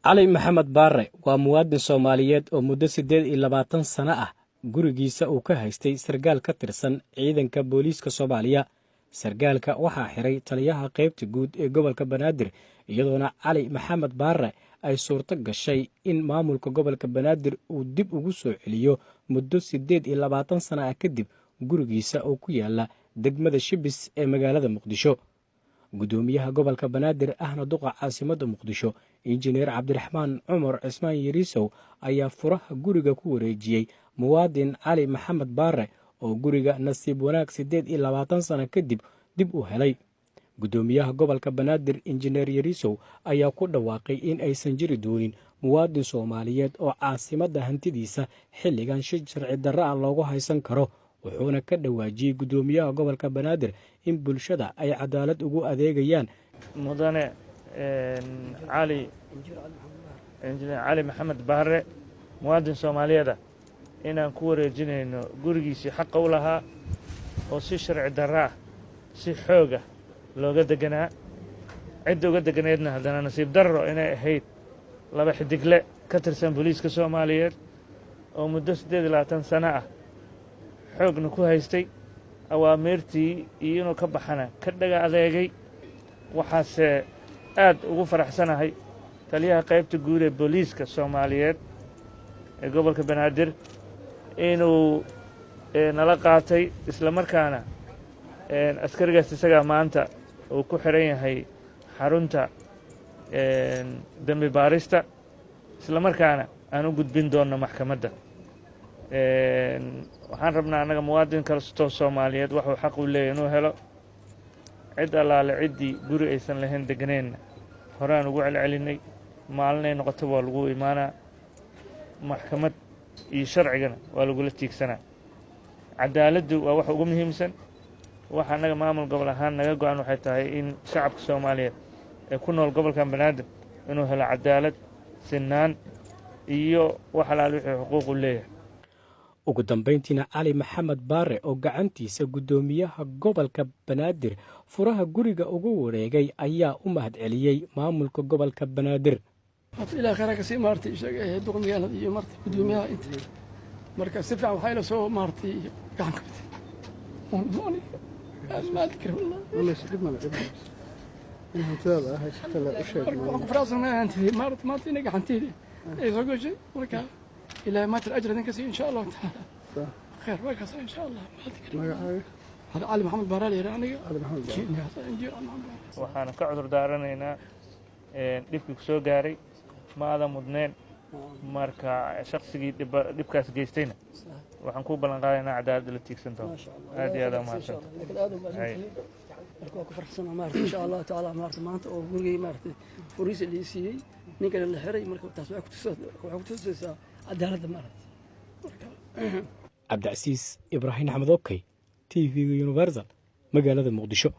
cali maxamed baare waa muwaadin Soomaaliyeed oo muddo 28 sano ah gurigiisa uu ka haystay sargaal ka tirsan ciidanka booliiska Soomaaliya. Sargaalka waxaa xiray taliyaha qaybta guud ee gobolka Banaadir, iyadoona cali maxamed baare ay suurto gashay in maamulka gobolka Banaadir uu dib ugu soo celiyo muddo 28 sano ah kadib gurigiisa oo ku yaala degmada Shibis ee magaalada Muqdisho. gudoomiyaha gobolka Banaadir ahna duqa caasimadda Muqdisho injineer Cabdiraxmaan Cumar Cismaan Yariisow ayaa furaha guriga ku wareejiyay muwaadin cali maxamed baare oo guriga nasiib wanaag 28 sano kadib dib u helay. gudoomiyaha gobolka Banaadir injineer Yariisow ayaa ku dhawaaqay in aysan jiri doonin muwaadin Soomaaliyeed oo caasimadda hantidiisa xilligan sharci darro ah loogu haysan karo, wuxuuna ka dhawaajiyay gudoomiyaha gobolka Banaadir in bulshada ay cadaalad ugu adeegayaan. mudane cali maxamed baare muwaadin Soomaaliyeed inaan ku wareejinayno gurigiisii xaq u lahaa oo si sharci darro ah si xoog ah looga deganaa. cidda uga deganeedna haddana nasiib darro inay ahayd laba xidigle ka tirsan booliiska Soomaaliyeed oo muddo 28 sano ah xoogna ku haystay awaamirtii iyo inuu ka baxana ka dhaga adeegay. waxaase aad ugu faraxsanahay taliyaha qaybta guud ee booliiska Soomaaliyeed ee gobolka Banaadir inuu nala qaatay isla markaana askarigaas isaga maanta uu ku xiran yahay xarunta dambi baarista, isla markaana aan u gudbin doono maxkamadda. waxaan rabnaa annaga muwaadin kastoo Soomaaliyeed wuxuu xaq u leeyahay inuu helo. cid allaale ciddii guri aysan lahayn deganeenna horaan ugu celcelinay, maalinay noqoto waa lagu imaanaa, maxkamad iyo sharcigana waa lagula tiigsanaa. cadaaladdu waa wax ugu muhiimsan. waxa annaga maamul gobol ahaan naga go'an waxay tahay in shacabka Soomaaliyeed ee ku nool gobolka Banaadir inuu helo cadaalad, sinaan iyo wax allaale wixii xuquuq u leeyahay. ugu dambeyntiina cali maxamed baare oo gacantiisa gudoomiyaha gobolka Banaadir furaha guriga ugu wareegay ayaa u mahadceliyay maamulka gobolka Banaadir. ilaa khayraadka si maartay sheegay duqmiyada iyo martay gudoomiyaha inta marka si fiican waxay la soo maartay gacan ka ونموني أزمات كرهنا والله شديد ما لعب إنها تابعة هاي شكلها لا أشياء وفراس ما أنت ما تنقح أنت إيه زوجي شيء ولك إلى ما الأجر تنكسي إن شاء الله تعالى خير ما كسر إن شاء الله ما تكرم هذا علي محمد بارالي يعني علي محمد waxaan ka cudur daaranaynaa dhibkii ku soo gaaray maada mudneen marka shaqsigii dhibkaas geystayna waxaan ku ballan qaadaynaa cadaalad la tiigsan doono. aad iyo aad u mahadsantahay. marka ku farxsana maartay insha Allah taala maartay maanta oo gurigay maartay furiis la siiyay ninka la xiray marka taas waxay ku tusaysaa cadaaladda maartay. Cabdi Casiis Ibrahim Axmed Ookay TV Universal magaalada Muqdisho.